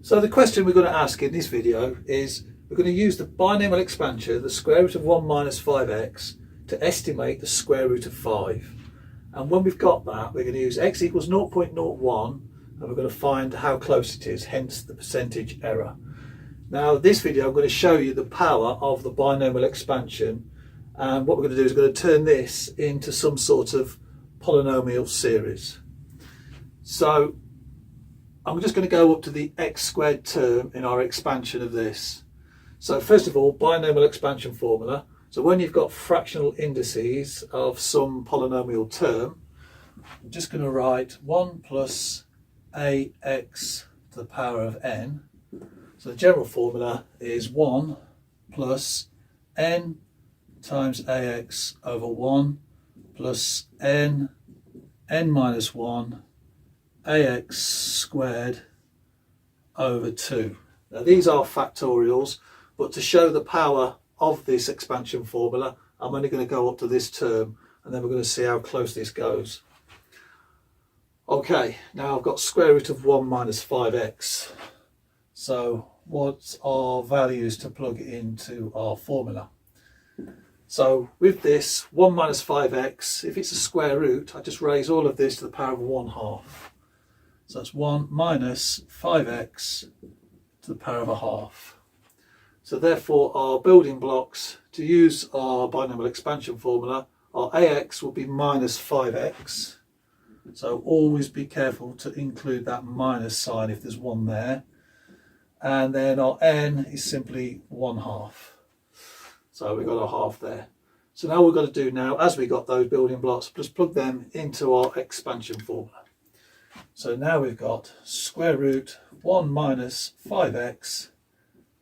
So the question we're going to ask in this video is, we're going to use the binomial expansion, the square root of 1 minus 5x, to estimate the square root of 5. And when we've got that, we're going to use x equals 0.01, and we're going to find how close it is, hence the percentage error. Now this video I'm going to show you the power of the binomial expansion, and what we're going to do is we're going to turn this into some sort of polynomial series. So I'm just going to go up to the x squared term in our expansion of this. So first of all, binomial expansion formula. So when you've got fractional indices of some polynomial term, I'm just going to write 1 plus ax to the power of n. So the general formula is 1 plus n times ax over 1 plus n minus 1 ax squared over 2. Now these are factorials, but to show the power of this expansion formula, I'm only going to go up to this term, and then we're going to see how close this goes. Okay, now I've got square root of 1 minus 5x. So what are values to plug into our formula? So with this 1 minus 5x, if it's a square root, I just raise all of this to the power of 1/2. So that's 1 minus 5x to the power of 1/2. So therefore our building blocks to use our binomial expansion formula, our ax will be minus 5x. So always be careful to include that minus sign if there's one there. And then our n is simply 1/2. So we've got a half there. So now what we've got to do now, as we got those building blocks, just plug them into our expansion formula. So now we've got square root 1 minus 5x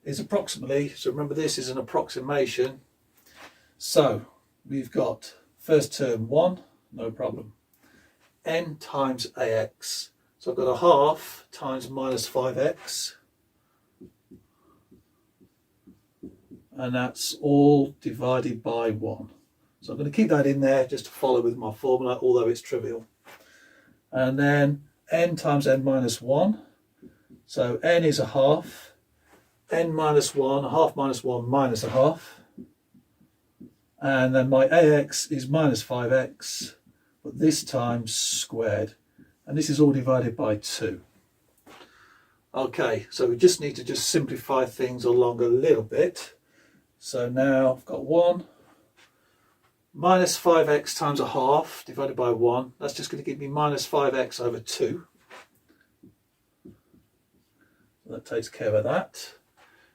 is approximately, so remember this is an approximation. So we've got first term 1, no problem. N times ax. So I've got a half times minus 5x. And that's all divided by 1. So I'm going to keep that in there just to follow with my formula, although it's trivial. And then n times n minus 1. So n is a half. N minus 1, a half minus 1 minus a half. And then my ax is minus 5x, but this time squared. And this is all divided by 2. Okay, so we just need to just simplify things along a little bit. So now I've got 1 minus 5x times a half divided by 1. That's just going to give me minus 5x over 2. That takes care of that.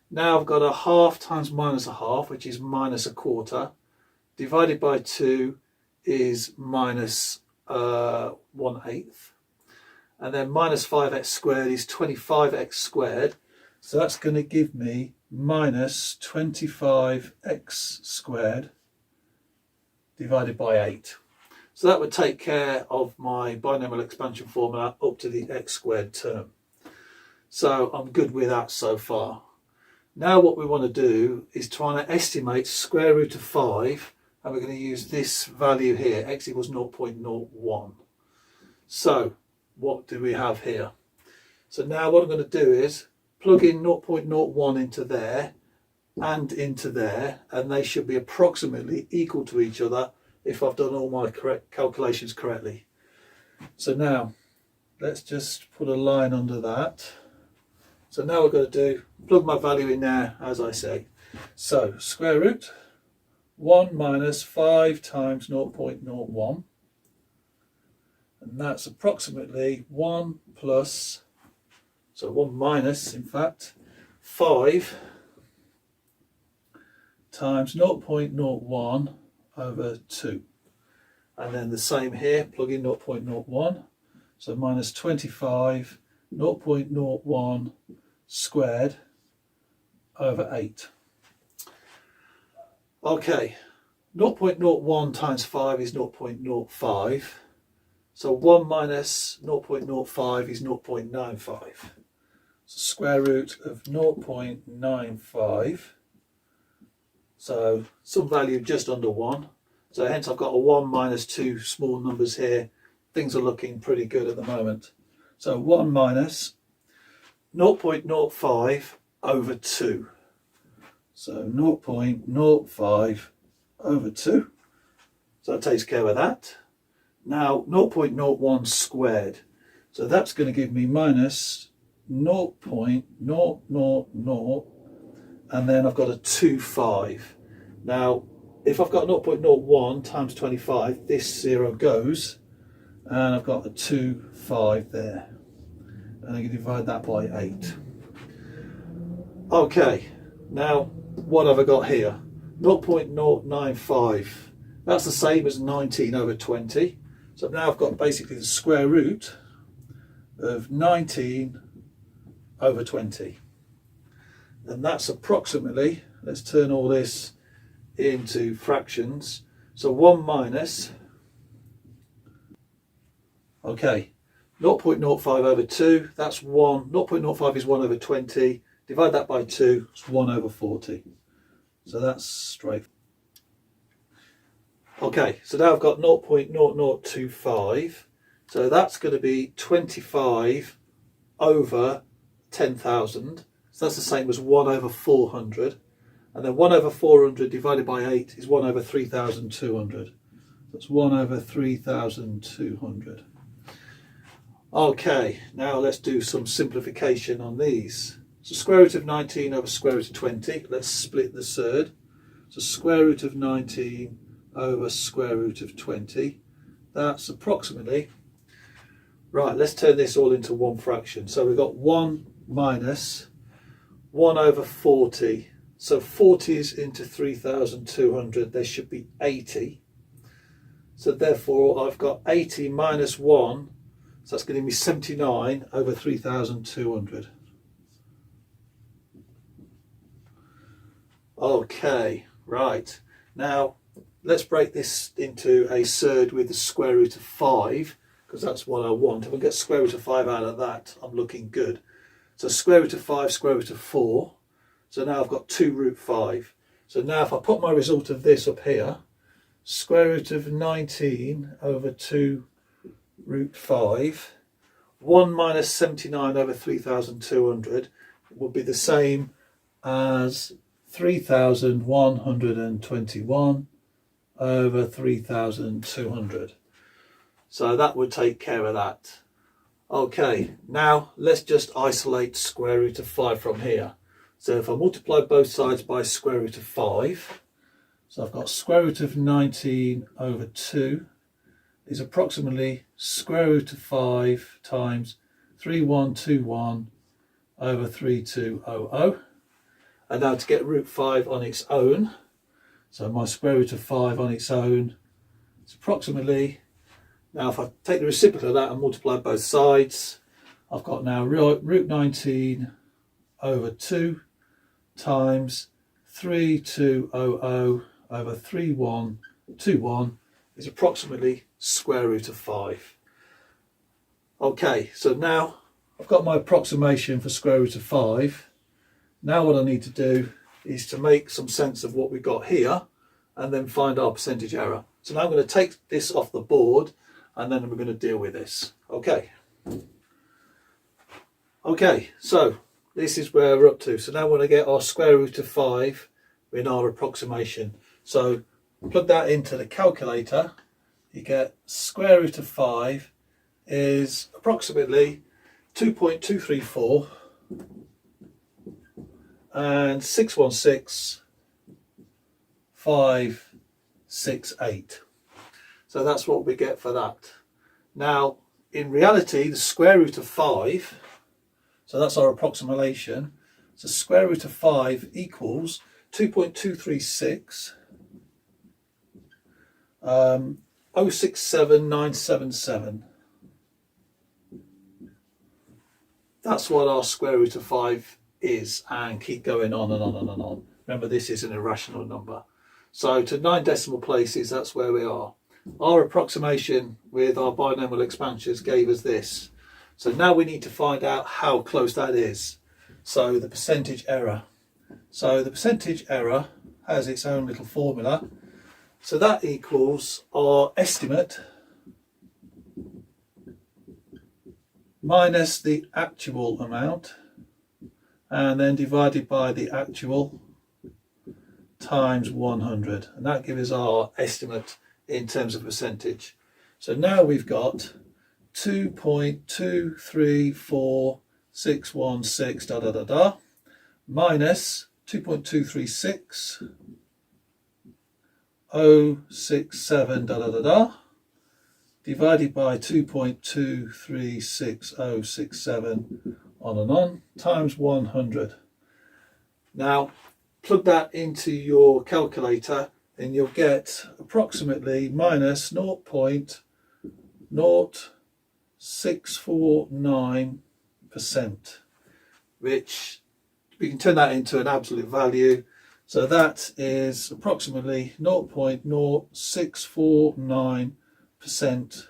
Now I've got a half times minus a half, which is minus a quarter. Divided by 2 is minus 1/8. And then minus 5x squared is 25x squared. So that's going to give me minus 25x squared divided by 8. So that would take care of my binomial expansion formula up to the x squared term. So I'm good with that so far. Now what we want to do is try and estimate square root of 5, and we're going to use this value here, x equals 0.01. So what do we have here? So now what I'm going to do is plug in 0.01 into there and into there, and they should be approximately equal to each other if I've done all my correct calculations correctly. So now let's just put a line under that. So now we're going to do, plug my value in there as I say. So square root 1 minus 5 times 0.01, and that's approximately 1 plus, so 1 minus, in fact, 5 times 0.01 over 2. And then the same here, plug in 0.01, so minus 25, 0.01 squared over 8. Okay, 0.01 times 5 is 0.05. So 1 minus 0.05 is 0.95. So square root of 0.95. So some value just under 1. So hence I've got a 1 minus 2 small numbers here. Things are looking pretty good at the moment. So 1 minus 0.05 over 2. So 0.05 over 2. So that takes care of that. Now 0.01 squared. So that's going to give me minus 0.000, and then I've got a 25. Now if I've got 0.01 times 25, this 0 goes, and I've got a 25 there. And I can divide that by 8. Okay, now what have I got here? 0.095. That's the same as 19 over 20. So now I've got basically the square root of 19 over 20. And that's approximately, let's turn all this into fractions. So 1 minus, okay, 0.05 over 2, that's 1. 0.05 is 1 over 20. Divide that by 2, it's 1 over 40. So that's straight. Okay, so now I've got 0.0025. So that's going to be 25 over 10,000. So that's the same as 1 over 400. And then 1 over 400 divided by 8 is 1 over 3,200. That's 1 over 3,200. Okay, now let's do some simplification on these. So square root of 19 over square root of 20. Let's split the third. So square root of 19 over square root of 20. That's approximately, right, let's turn this all into one fraction. So we've got 1 minus 1 over 40. So 40s into 3,200, there should be 80. So therefore I've got 80 minus 1. So that's going to give me 79 over 3,200. Okay, right. Now let's break this into a third with the square root of 5, because that's what I want. If I get square root of 5 out of that, I'm looking good. So square root of 5, square root of 4. So now I've got 2 root 5. So now if I put my result of this up here, square root of 19 over 2 root 5, 1 minus 79 over 3,200 would be the same as 3,121 over 3,200. So that would take care of that. Okay, now let's just isolate square root of 5 from here. So if I multiply both sides by square root of 5, so I've got square root of 19 over 2 is approximately square root of 5 times 3121 over 3200. And now to get root 5 on its own, so my square root of 5 on its own is approximately, now if I take the reciprocal of that and multiply both sides, I've got now root 19 over 2 times 3200 over 3121 is approximately square root of 5. Okay, so now I've got my approximation for square root of 5. Now what I need to do is to make some sense of what we got here and then find our percentage error. So now I'm going to take this off the board and then we're going to deal with this. Okay, so this is where we're up to. So now we're going to get our square root of 5 in our approximation. So plug that into the calculator. You get square root of 5 is approximately 2.234 and 616,568. So that's what we get for that. Now, in reality, the square root of 5, so that's our approximation. So square root of 5 equals 2.236 0.067977. That's what our square root of 5 is, and keep going on and on and on and on. Remember, this is an irrational number. So to 9 decimal places, that's where we are. Our approximation with our binomial expansions gave us this. So now we need to find out how close that is. So the percentage error. So the percentage error has its own little formula. So that equals our estimate minus the actual amount and then divided by the actual times 100, and that gives us our estimate in terms of percentage. So now we've got 2.234616 da da da da minus 2.236067 da da da da divided by 2.236067 on and on times 100. Now plug that into your calculator and you'll get approximately minus 0.0649%, which we can turn that into an absolute value. So that is approximately 0.0649%.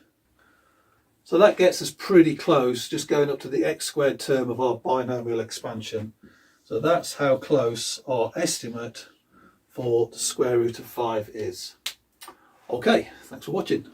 So that gets us pretty close, just going up to the x squared term of our binomial expansion. So that's how close our estimate for the square root of 5 is. Okay, thanks for watching.